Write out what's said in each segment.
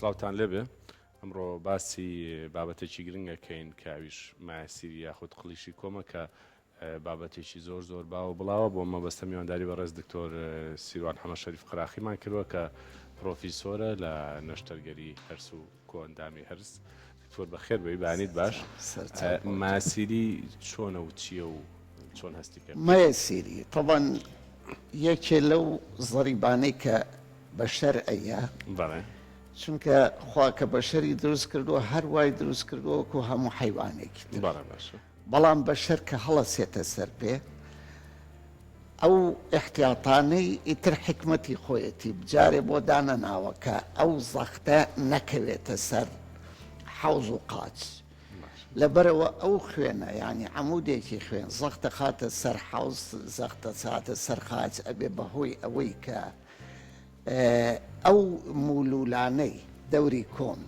سڵاوتان لێبێ ئەمڕۆ باسی بابەتێکی گرنگەکەین کاویش ماسیری یاخود قلیشی کۆمە کە بابەتێکی زۆر باوە بڵاوە بۆ مەبەستە میوانداری بەڕێز دکتۆر سیروان حەمە شەریف قراخیمان کردووە کە پرۆفیسۆرە لە نەشتەرگەری هەرس و کۆئەندامی هەرس. دکتۆر بەخێر بێی بانیت باش. ماسیری چۆنە و چییە و چۆن هەستی پێ؟ ماسیری طبعا یەکێ لەو زەریبانەی کە بەشەر ئەیە چونکە خوا کە بەشەری دروست کردووە هەر وای دروست کردووە وەکو هەموو حەیوانێکی بەڵام بەشەر کە هەڵەسێتە سەر پێ ئەو احتیاطانەی ئیتر حکمەتی خۆیەتی بجارێ بۆ دانەناوە کە ئەو زەختە نەکەوێتە سەر حەوز و قاچ لەبەرەوە ئەو خوێنە یعنی عەمودێکی خوێن زەختە خاتە سەر حەوز زەختە چاتە سەر قاچ ئەبێ بەهۆی ئەوەی کە ئەو مولولانەی دەوری کۆن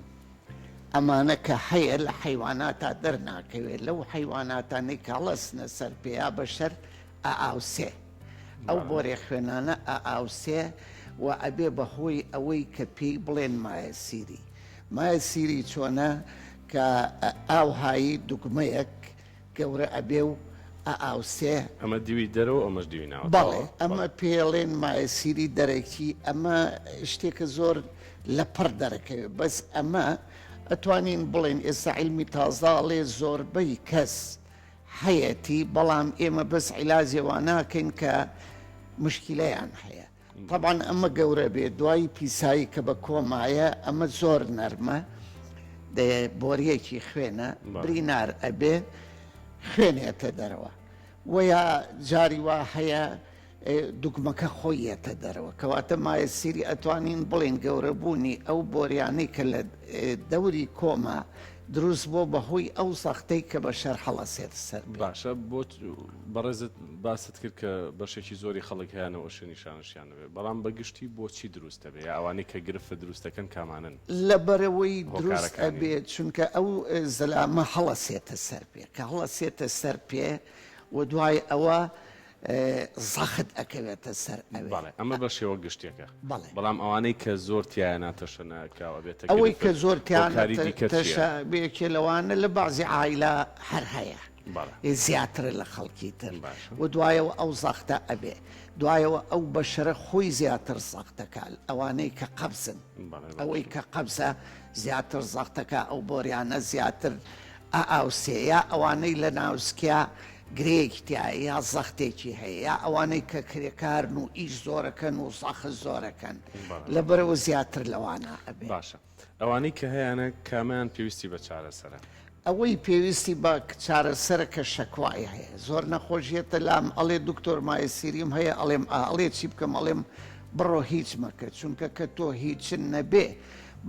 ئەمانە کە هەیە لە حەیواناتە دەرناکەوێت لەو حەیواناتانەی کە هەڵەسنە سەر پێیا بەشەر ئاوسێ ئەو بۆرێ خوێنانە ئاوسێ و ئەبێ بەهۆی ئەوەی کە پێی بڵێن مایەسیری. مایەسیری چۆنە کە ئاوهایی دوگمەیەک گەورە ئەبێ و ئاوسێ ئەمە دیوی دەرەوە ئەمەش دیوی ناوە. بەڵێ ئەمە پێڵێن مایەسیری دەرەکی ئەمە شتێکە زۆر لە پڕ دەرەکەوێت بەس ئەمە ئەتوانین بڵێن ئێستا عیلمی تازاڵێ زۆربەی کەس هەیەتی بەڵام ئێمە بەس عیلاجێوان ناکەین کە مشکلەیان هەیە. طبعا ئەمە گەورە بێت دوای پیسایی کە بە کۆمایە ئەمە زۆر نەرمە بۆریەکی خوێنە برینار ئەبێ خوێنێتە دەرەوە ویا جاری وا هەیە دوگمەکە خۆیەتە دەرەوە کەواتە مایەسیری ئەتوانین بڵێن گەورەبوونی ئەو بۆریانەی کە لە دەوری کۆمە دروست بۆ بەهۆی ئەو سەختەی کە بەشەر هەڵەسێت سەر. باشە بۆ بەڕێزت باست کرد کە بەشێکی زۆری خەڵک هیانەوە شوێنیشانشیانەوێ بەڵام بەگشتی بۆچی دروستە بێ ئەوانەی کە گرفە دروستەکەن کامانن لەبەرەوەی دروست ئەبێت چونکە ئەو زەلامە هەڵەسێتە سەر پێ کە هەڵەسێتە سەر پێ و دوای ئەوە زەخت ئەکەوێتە سەر ئەوێ ئەمە بە شێوە گشتێکە بەڵام ئەوانەی کە زۆر تیاناتەشەنەکەوە بێتە ئەوەی کە زۆر تیانەتەشە بێکێ لەوانە لە بەعزی عایلە هەر هەیە زیاتر لە خەڵکی تر و دوایەوە ئەو زەختە ئەبێ دوایەوە ئەو بەشەرە خۆی زیاتر زەختەکە ئەوانەی کە قەبزن ئەوەی کە قەبزە زیاتر زەختەکە ئەو بۆریانە زیاتر ئاوسێە ئەوانەی لە ناوسکیا گرێکتیا یا زەختێکی هەیە ئەوانەی کە کرێکارن و ئیش زۆرەکەن و زەخت زۆرەکەن لەبەرەوە زیاتر لەوانە ئەبێ. باشە ئەوانەی کە هەیەە کامیان پێویستی بە چارەسەرە؟ ئەوەی پێویستی بە چارەسەرە کە شەکوای هەیە زۆر نەخۆشیێتە لام ئەڵێ دکتۆر مایەسیریم هەیە ئەڵێم ئەڵێ چی بکەم ئەڵێم بڕۆ هیچ مەکە چونکە کە تۆ هیچن نەبێ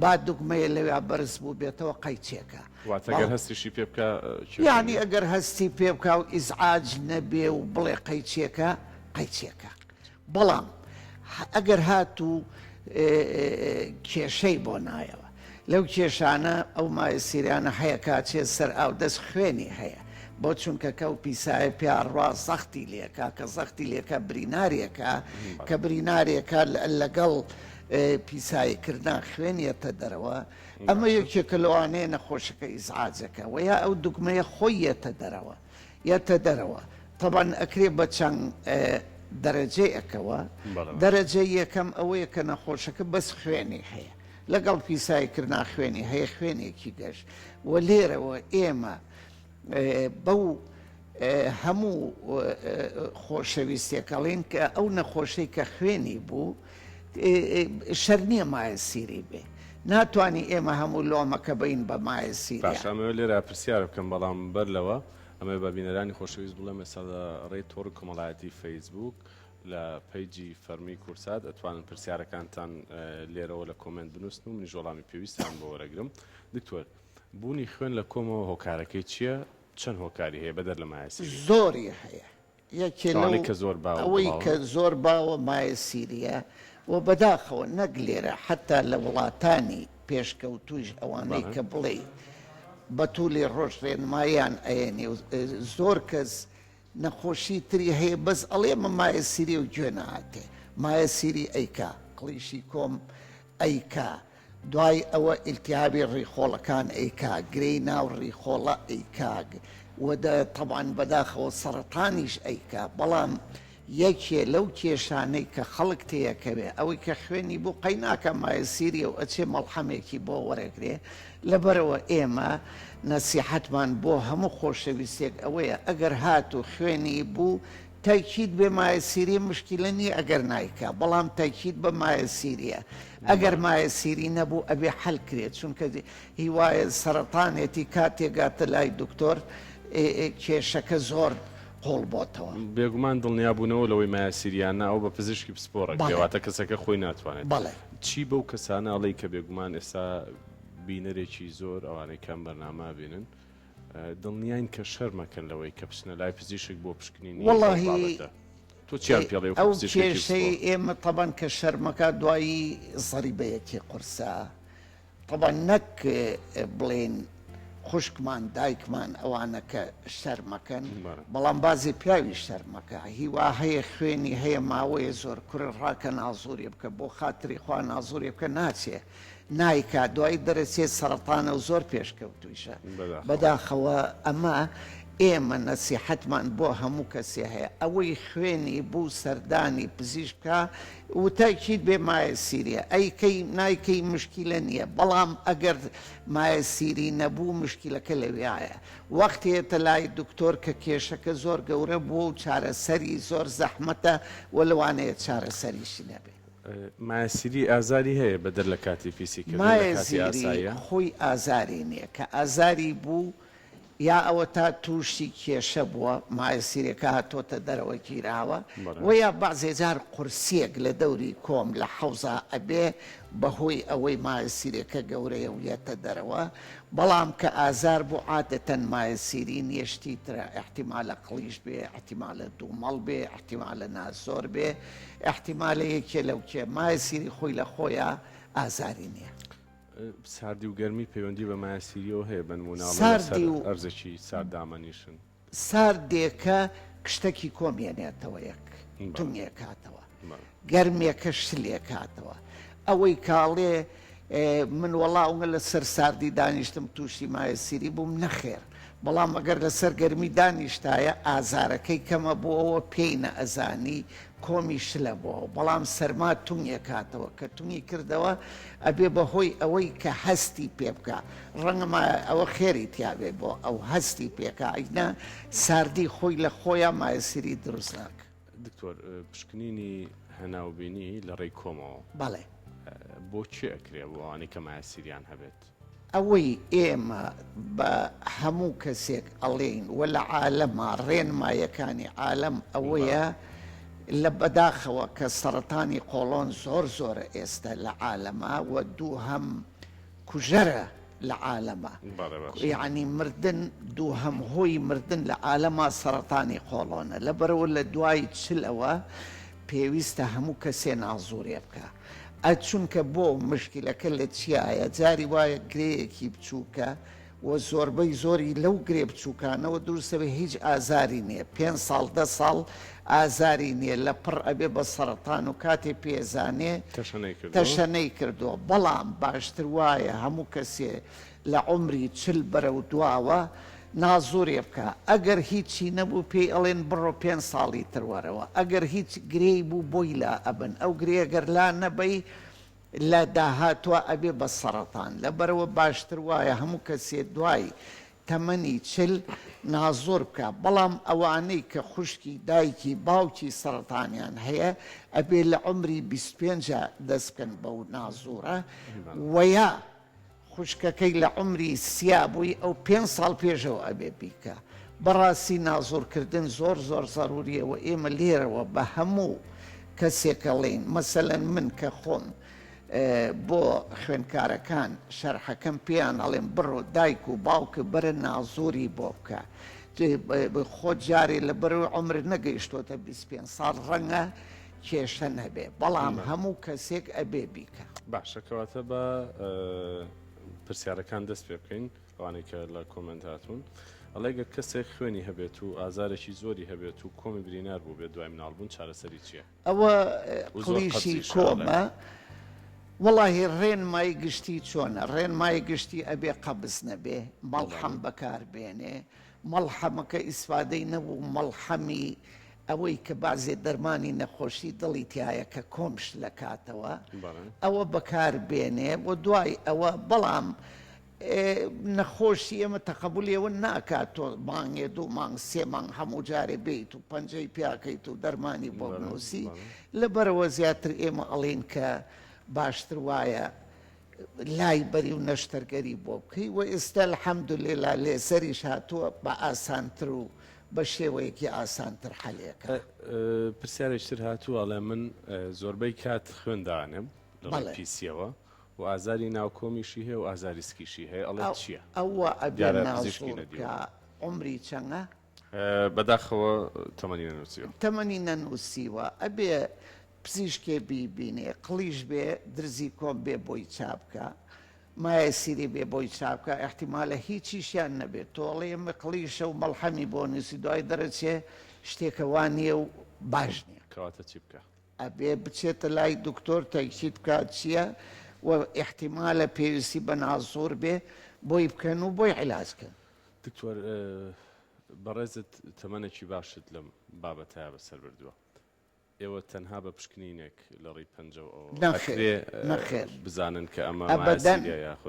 با دوگمەیە لەوێ بەرز بوو بێتەوە قەیچێکە ئەگەر هەستیشی پێ بکە یعنی ئەگەر هەستی پێ بکە و ئیزعاج نەبێ و بڵێ قەیچێکە قەیچێکە بەڵام ئەگەر هات و کێشەی بۆ نایەوە لەو کێشانە ئەو مایەسیریانە هەیە کاچێ سەر ئاو دەست خوێنی هەیە بۆ چونکە کە و پیسایە پیاڕوا زەختی لێکە کە زەختی لێکە برینارێکە کە برینارێکە لەگەڵ پیساییکردن خوێنیەتە دەرەوە ئەمە یەکێکە لەوانەیە نەخۆشەکە ئیزعاجەکە و یا ئەو دوگمەیە خۆی یەتە دەرەوە طبعا ئەکرێ بە چەند دەرەجەیەکەوە دەرەجەی یەکەم ئەوەیە کە نەخۆشەکە بەس خوێنی هەیە لەگەڵ پیساییکردنا خوێنی هەیە خوێنێکی گەشت و لێرەوە ئێمە بەو هەموو خۆشەویستێکەڵین کە ئەو نەخۆشەی کە خوێنی بوو شەر نییە مایەسیری بێ ناتوانانی ئێمە هەموو لۆمەکە بین بە مایەسیری. باشەمە لێرە پرسیارە بکەم بەڵام بەر لەوە ئەمە بە بینەرانی خۆشەویست بڵێم ئێستا لە ڕێی تۆڕ کۆمەڵایەتی فەیسبوک لە پەیجی فەرمی کورسات ئەتوانن پرسیارەکانتان لێرەوە لە کۆمنت بنووسن و منیش وەڵامی پێویستیان بۆ وەرەگرم. دکتۆر بوونی خوێن لە کۆمەوە هۆکارەکەی چییە؟ چەند هۆکاری هەیە بەدەر لە مایەسیری؟ زۆری هەیە یەکێ کە زۆر باوە ئەوەی کە زۆر باوە مایەسیریە و بەداخەوە نەک لێرە حتا لە وڵاتانی پێشکەوتوش ئەوانەی کە بڵێ بەتولی ڕۆژ ڕێنمایان ئەیێنێ زۆر کەس نەخۆشی تری هەیە بەس ئەڵێمە مایەسیری و گوێ نهاتێ مایەسیری ئەیکا قلیشی کۆم ئەیکا دوای ئەوە ئیلتیابی ڕیخۆڵەکان ئەیکا گرەی ناو ڕیخۆڵە ئەیکا طبعاً بەداخەوە سەرەتانیش ئەیکا بەڵام یەکێ لەو کێشانەی کە خەڵک تەیەکەوێ ئەوەی کە خوێنی بوو قەیناکە مایەسیریە و ئەچێ مەڵحەمێکی بۆ وەرەگرێ لەبەرەوە ئێمە نەسیحەتمان بۆ هەموو خۆشەویستێک ئەوەیە ئەگەر هات و خوێنی بوو تاکید بێ مایەسیری مشکلە نیە ئەگەر نایکا بەڵام تاکید بە مایەسیریە ئەگەر مایەسیری نەبوو ئەبێ حەل کرێت چونکە هیوایە سەرەتانێتی کاتێگاتە لای دکتۆر کێشەکە زۆر قۆڵ بۆتەوە بێگومان دڵنیابوونەوە لەوەی مایەسیریانە ئەو بە پزیشکی پسپۆڕە کێواتە کەسەکە خۆی ناتوانێت بەڵێ چی بەو کەسانە ئەڵەی کە بێگومان ئێستا بینەرێکی زۆر ئەوانەی کەم بەرنامە بینن دڵنیاین کە شەرمەکەن لەوەی کە بچنە لای پزیشک بۆ پشکنینی وەڵاهی تۆ چیان پێڵێ ئەو کێشەی ئێمە طبعاً کە شەرمەکە دوایی زەریبەیەکی قورسە طبعاً نەک بڵێن خوشکمان دایکمان ئەوانە کە شەرمەکەن بەڵام بازی پیاوی شەرمەکە هیوا هەیە خوێنی هەیە ماوەیە زۆر کوڕ ڕاکە نازووری بکە بۆ خاتری خوا نازووری بکە ناچێ نایکا دوای دەرەچێت سەرەتانە و زۆر پێشکەوتویشە بەداخەوە ئەمە ئێمە نەسیحەتمان بۆ هەموو کەسێ هەیە ئەوەی خوێنی بوو سەردانی پزیشکە و تاکید بێ مایەسیریە ئەیکەی نایکەی مشکلە نییە بەڵام ئەگەر مایەسیری نەبوو مشکلەکە لەوێایە وەختێتە لای دکتۆر کە کێشەکە زۆر گەورە بووە و چارەسەری زۆر زەحمەتە و لەوانەیە چارەسەریشی نەبێت مایەسیری ئازاری هەیە بەدەر لە کاتی فیسیکردن مایەسیری خۆی ئازاری نییە کە ئازاری بوو یا ئەوە تا تووشی کێشە بووە مایەسیرەکە هاتۆتە دەرەوە گیراوە و یا بەعزێجار قورسێک لە دەوری کۆم لە حەوزە ئەبێ بەهۆی ئەوەی مایەسیرەکە گەورەیە و یەتە دەرەوە بەڵام کە ئازار بوو عادەتەن مایەسیری نیشتی ترە احتیمالە قڵیش بێ احتیمالە دوومەڵ بێ احتیمالە نازۆر بێ احتیمالە یەکێ لەو کێ مایەسیری خۆی لە خۆیە ئازاری نییە ساردی و گەرمی پەیوەندی بە مایەسیریەوە هەیە بنموناڵ ئەرزێکی ساردامەنیشن ساردێکە کشتێکی کۆمێنێتەوە یەک تونگێکاتەوە گەرمێکە شلێکاتەوە ئەوەی کاڵێ من وەڵاوگە لەسەر ساردی دانیشتم تووشی مایەسیری بووم نەخێر بەڵام ئەگەر لەسەر گەرمی دانیشتایە ئازارەکەی کەمە بووەوە پێی نەئەزانی کۆمی شلە بووە بەڵام سەرما تونگێکاتەوە کە تونگی کردەوە ئەبێ بەهۆی ئەوەی کە هەستی پێ بکە ڕەنگەما ئەوە خێری تیاابێ بۆ ئەو هەستی پێکە ئەینا ساردی خۆی لە خۆیان مایەسیری دروست ناکە دکتۆر پشکنینی هەناوبینی لە ڕێی کۆمەوە بەڵێ بۆ چی ئەکرێ بۆ ئەوانەی کە مایەسیریان هەبێت ئەوەی ئێمە بە هەموو کەسێک ئەڵێن و لە عالەما ڕێنمایەکانی عالەم ئەوەیە لە بەداخەوە کە سەرەتانی قۆڵۆن زۆر زۆرە ئێستا لە عالەما و دوو هەم کوژەرە لە عالەما یعنی مردن دوو هەم هۆی مردن لە عالەما سەرەتانی قۆڵۆنە لەبەرەوە لە دوای چلەوە پێویستە هەموو کەسێ نازوورێ بکە ئەچونکە بۆ مشکلەکە لە چیایە جاری وایە گرەیەکی بچووکە و زۆربەی زۆری لەو گرێ بچووکانەوە دروستەوە هیچ ئازاری نییە 5 ساڵ 10 ساڵ ئازاری نییە لە پڕ ئەبێ بە سەرەتان و کاتێ پێزانێ تەشەنەی کردووە بەڵام باشتر وایە هەموو کەسێ لە عمری چل بەرە و دواوە نازوورێ بکە ئەگەر هیچی نەبوو پێی ئەڵێن بڕۆ 5 ساڵی تروەرەوە ئەگەر هیچ گرێی بوو بۆی لا ئەبن ئەو گرێگەر لا نەبەی لە داهاتوە ئەبێ بە سەرەتان لەبەرەوە باشتر وایە هەموو کەسێ دوای تەمەنی چل نازۆر بکە بەڵام ئەوانەی کە خوشکی دایکی باوکی سەرەتانیان هەیە ئەبێ لە عمری 25 دەست بکەن بەو نازۆرە وەیە خوشکەکەی لە عمری سیا بووی ئەو 5 ساڵ پێشەوە ئەبێ بیکە بەڕاستی نازۆرکردن زۆر زۆر زەروریەوە ئێمە لێرەوە بە هەموو کەسێکەڵێن مەسەلەن من کە خۆم بۆ خوێندکارەکان شەرحەکەم پێیان ئەڵێن بڕۆ دایک و باوکە بەرە نازۆری بۆ بکە خۆ جارێ لە بەرەوەی عمر نەگەیشتۆتە 25 ساڵ ڕەنگە کێشە نەبێ بەڵام هەموو کەسێک ئەبێ بیکە باشەکەواتە بە پرسیارەکان دەست پێ بکەین ئەوانەی کە لە کۆمنت هاتوون ئەڵێگە کەسێک خوێنی هەبێت و ئازارێکی زۆری هەبێت و کۆمی برینار بوو بێت دوای مناڵبوون چارەسەری چییە؟ ئەوە قڵیشی کۆمە والله الرين ما يقشتي شون الرين ما يقشتي أبي قبس نبي ملحم بكار بيني ملحمك إسفادي نبو ملحمي أوي كبعزي درماني نخوشي دليتي هاي ككومش لكاتوا أو بكار بيني ودواي أو بلام نەخۆشی ئێمە تەقەبولیەوە ناکات تۆ مانگێ دوو مانگ سێ مانگ هەموو جارێ بیت و پەنجەی پیاکەیت و دەرمانی بۆ بنووسی لەبەرەوە زیاتر ئێمە ئەڵێن کە باشتر وایە لای بەری و نەشتەرگەری بۆ بکەی و ئێستا الحەمدولێلا لێسەریش هاتووە بە ئاسانتر و بە شێوەیەکی ئاسانتر حەلێکە. پرسیارێکتر هاتووە ئەڵێ من زۆربەی کات خوێندانم لە پیسیەوە و ئازاری ناوکۆمیشی هەیە و ئازاری سکیشی هەیە ئەڵێ چییە؟ ئەوە ئەبێ نازۆرکە عمری چەندە؟ بەداخەوە تەمەنی نەنووسیوە ئەبێ پزیشکێ بیبینێ قلیش بێ درزی کۆم بێ بۆی چاپکە مایە سیری بێ بۆی چاپکە احتیمالە هیچیشیان نەبێت تۆڵێ ئێمە قلیشە و مەڵحەمی بۆ نووسی دوای دەرەچێ شتێکە وانە و باش نییە کەواتە چی بکە؟ ئەبێ بچێتە لای دکتۆر تەکشید بکات چییە؟ و احتیمالە پێویستی بە نازۆر بێ بۆی بکەن و بۆی عیلازکەن. دکتۆر بەڕێزت تەمەنێکی باشت لەم بابەتایە بەسەر بردووە ئێوە تەنها بە پشکنینێک لە ڕێی نەخێر بزانن کە ئەمە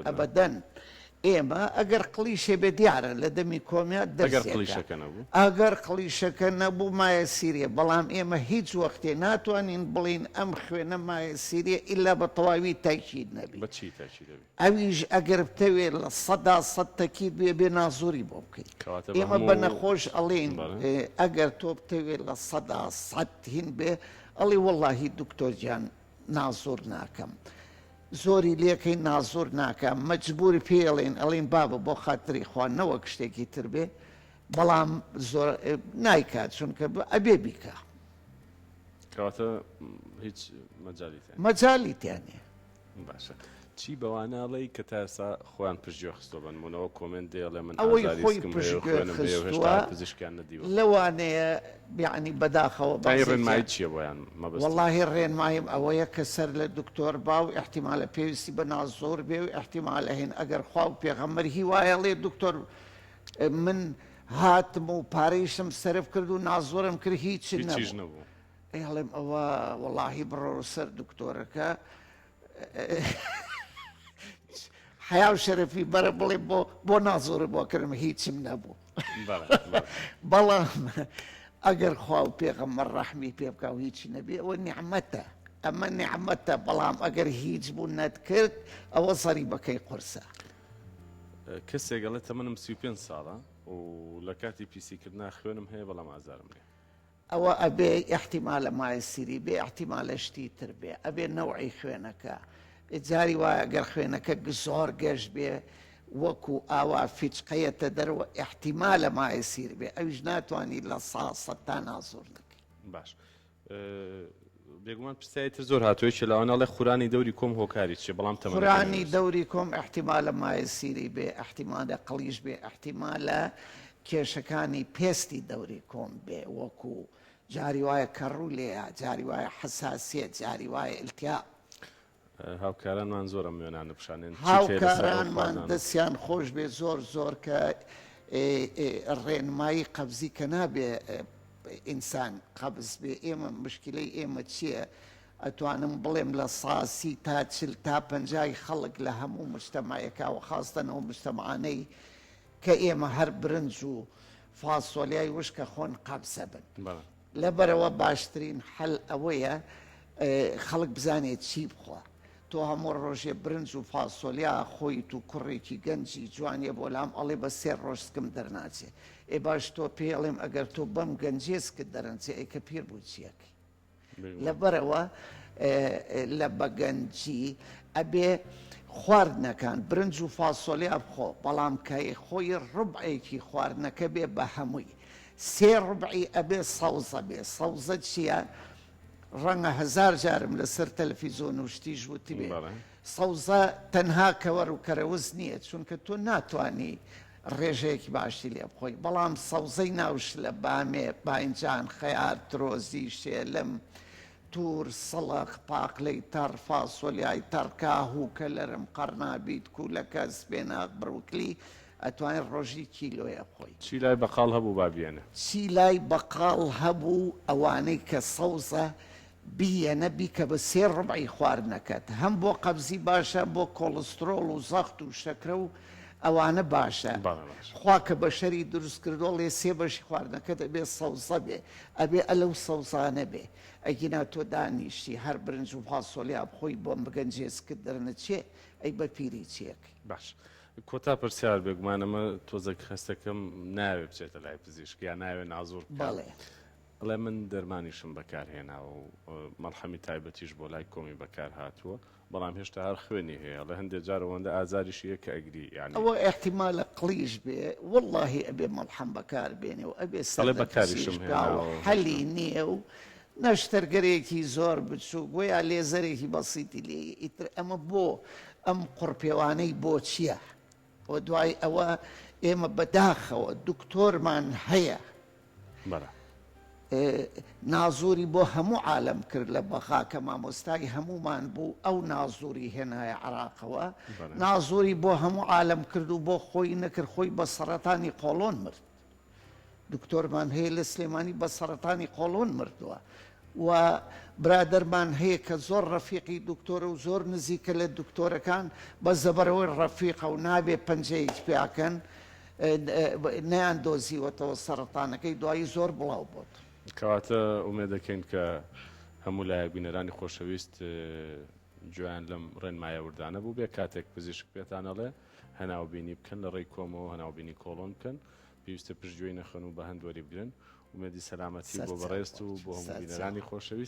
ئەبەدەن ئێمە ئەگەر قلیشێ بێ دیارە لە دەمی کۆمیات ئەگەر قلیشەکە نەبوو مایە سیریە بەڵام ئێمە هیچ وەختێ ناتوانین بڵین ئەم خوێنە مایە سیریە ئیلا بە تەواوی تاکید نەبی ئەویش ئەگەر بتەوێت لە 100% تەکید بێ نازۆری بۆ بکەیت ئێمە بە نەخۆش ئەڵێن ئەگەر تۆ بتەوێت لە 100% هین بێ ئەڵێ وەڵاهی دکتۆر گیان نازۆر ناکەم زۆری لێکەی نازۆر ناکەم مەجبوری پێڵێن ئەڵێن بابە بۆ خاتری خوانەوەک شتێکی تر بێ بەڵام زۆر نایکات چونکە ئەبێ بیکە کەواتە هیچ مەجالی تیانێ باشە چی بەواناڵی کە تا ئێستا خۆیان پشتگوێ خستۆ بنمونەوە کۆمنت دێڵێ من ئەوەی خۆی پزیشکیان نەدیوە لەوانەیە بیعنی بەداخەوە ڕێنمایی چییە بۆیان وەڵاهی ڕێنمایم ئەوەیە کە سەر لە دکتۆر با و احتیمالە پێویستی بە نازۆر بێ و احتیمالە هێن ئەگەر خوا و پێغەمبەر هی وایە لێ دکتۆر من هاتم و پارەیشم سەرف کرد و نازۆرم کرد هیچ نەبوو ئەڵێم ئەوە وەڵاهی بڕۆ سەر دکتۆرەکە حیا و شەرەفی بەرە بڵێ بۆ نازۆرە بۆ کردم هیچم نەبوو بەڵام ئەگەر خوا و پێغەمبەر ڕەحمی پێ بکە و هیچی نەبێ ئەوە نیعمەتە ئەمە نیعمەتە بەڵام ئەگەر هیچ بوو نەتکرد ئەوە سەری بەکەی قورسە کەسێک گەڵێت تەمەنم 35 ساڵە و لە کاتی پیسیکردنا خوێنم هەیە بەڵام ئازارم لێ ئەوە ئەبێ احتیمالە مای سیری بێ احتیمالە شتی تر بێ ئەبێ نەوعی خوێنەکە جاری وایە گەر خوێنەکە زۆر گەشت بێ وەکو ئاوا فیچقەیەتە دەرەوە احتیمالە مای سیر بێ ئەویش ناتوانانی لە 100 تا نازۆر نەکەی باش بێگومان پرسیاری تر زۆر هاتووەیەکی لەوانەڵێ خورانی دەوری کۆم هۆکاری چێ بەڵام خورانی دەوری کۆم احتیمالە مای سیری بێ احتیمالە قلیش بێ احتیمالە کێشەکانی پێستی دەوری کۆم بێ وەکو جاری وایە کەڕوو لێە جاری وایە حساسیت جاری وایە ئلتیا هاوکارانمان زۆرە میێنانە بشانێن هاوکارانمان دەستیان خۆش بێ زۆر کە ڕێنمایی قەبزی کە نابێ ئینسان قەبز بێ ئێمە مشکلەی ئێمە چییە ئەتوانم بڵێم لە 100 تا 40 تا 50 خەڵک لە هەموو مجتەماعەکەوە خاستەنەوە مجتەمعانەی کە ئێمە هەر برنج و فاسۆلیای وشکە خۆن قەبسە بن لەبەرەوە باشترین حەل ئەوەیە خەڵک بزانێت چی بخوا تۆ هەموو ڕۆژێ برنج و فاسۆلیا خۆیت و کوڕێکی گەنجی جوانیە بۆ لام ئەڵێ بە 3 ڕۆژ سکم دەرناچێ ئێ باش تۆ پێڵێم ئەگەر تۆ بەم گەنجێسکت دەرەنچێ ئەیکە پیر بوو چیەکەی لەبەرەوە لە بەگەنجی ئەبێ خواردنەکان برنج و فاسۆلیا بخۆ بەڵام کای خۆی ڕوبعێکی خواردنەکە بێ بە هەمووی 3 ڕوبعی ئەبێ سەوزە بێ سەوزە چییە؟ ڕەنگە 1000 جارم لەسەر تەلەڤیزۆن و شتی ژووتی بێ سەوزە تەنها کەوەر و کەرەوز نییە چونکە تۆ ناتوانی ڕێژەیەکی باشی لێ بخۆی بەڵام سەوزەی ناوش لە بامێ باینجان خەیار ترۆزی شێلم تور سەڵق پاقلەی تەڕ فاسۆلیای تەڕ کاهووکە لەرم قەرنابیت کوولەکە سپێناغ بڕوکلی ئەتوانێت ڕۆژی کیلۆیە بخۆی. چی لای بەقاڵ هەبوو با بێنە؟ چی لای بەقاڵ هەبوو ئەوانەی کە سەوزە بیەنە بیکە بە 3 ڕبعی خواردنەکەت هەم بۆ قەبزی باشە بۆ کۆلسترۆڵ و زەخت و شەکرە و ئەوانە باشە خوا کە بە شەری دروست کردۆ لێ 3 بەشی خواردنەکە دەبێت سەوزە بێ ئەبێ ئەلەو سەوزانە بێ ئەگینا تۆ دانیشتی هەر برنج و فاسۆلیا بخۆی بۆم بگەنجێزکرد دەرنە چێ ئەی بە پیری چیەکەی. باش کۆتا پرسیار بێگومانەمە تۆزە خەستەکەم ناوێ بچێتە لای پزیشک یا ناوێ نازور بەڵێ ئەڵێ من دەرمانیشم بەکارهێنا و مەڵحەمی تایبەتیش بۆ لای کۆمی بەکار هاتووە بەڵام هێشتا هەر خوێنی هەیە لە هەندێک جارەوەندە ئازاریشی یە کە ئەگری یعنی ئەوە احتیمالە قلیش بێ واللهی ئەبێ مەڵحەم بەکار بێنێ و ئەبێ سەڵێ بەکاریشم هەلی نییە و نەشتەرگەرێکی زۆر بچوو گویا لێزەرێکی بەسیتی لێ ئیتر ئەمە بۆ ئەم قڕپێوانەی بۆ چییە و دوای ئەوە ئێمە بەداخەوە دکتۆرمان هەیە نازووری بۆ هەموو عالم کرد لە بەخا کە مامۆستای هەمومان بوو ئەو نازووری هێنایە عراقەوە نازووری بۆ هەموو عالم کرد و بۆ خۆی نەکرد خۆی بە سەرەتانی قۆڵۆن مرد دکتۆرمان هەیە لە سلێمانی بە سەرەتانی قۆڵۆن مردووە و برادەرمان هەیە کە زۆر ڕەفیقی دکتۆرە و زۆر نزیکە لە دکتۆرەکان بە زەبەرەوەی ڕەفیقە و نابێ پەنجەیەک پیاکەن نەیان دۆزیوەتەوە سەرەتانەکەی دوایی زۆر بڵاو بۆت. کەواتە ئومێ دەکەین کە هەموو لایەک بینەرانی خۆشەویست گویان لەم ڕێنمایە وردانە بوو بێ کاتێک پزیشک پێتانەڵێ هەناوبینی بکەن لە ڕێی کۆمەوە هەناوبینی کۆڵۆن بکەن پێویستە پشتگوێی نەخەن و بە هەندوەری بگرن ومێدی سەلامەتی بۆ بەڕێست و بۆ هەموو بینەرانی خۆشەویست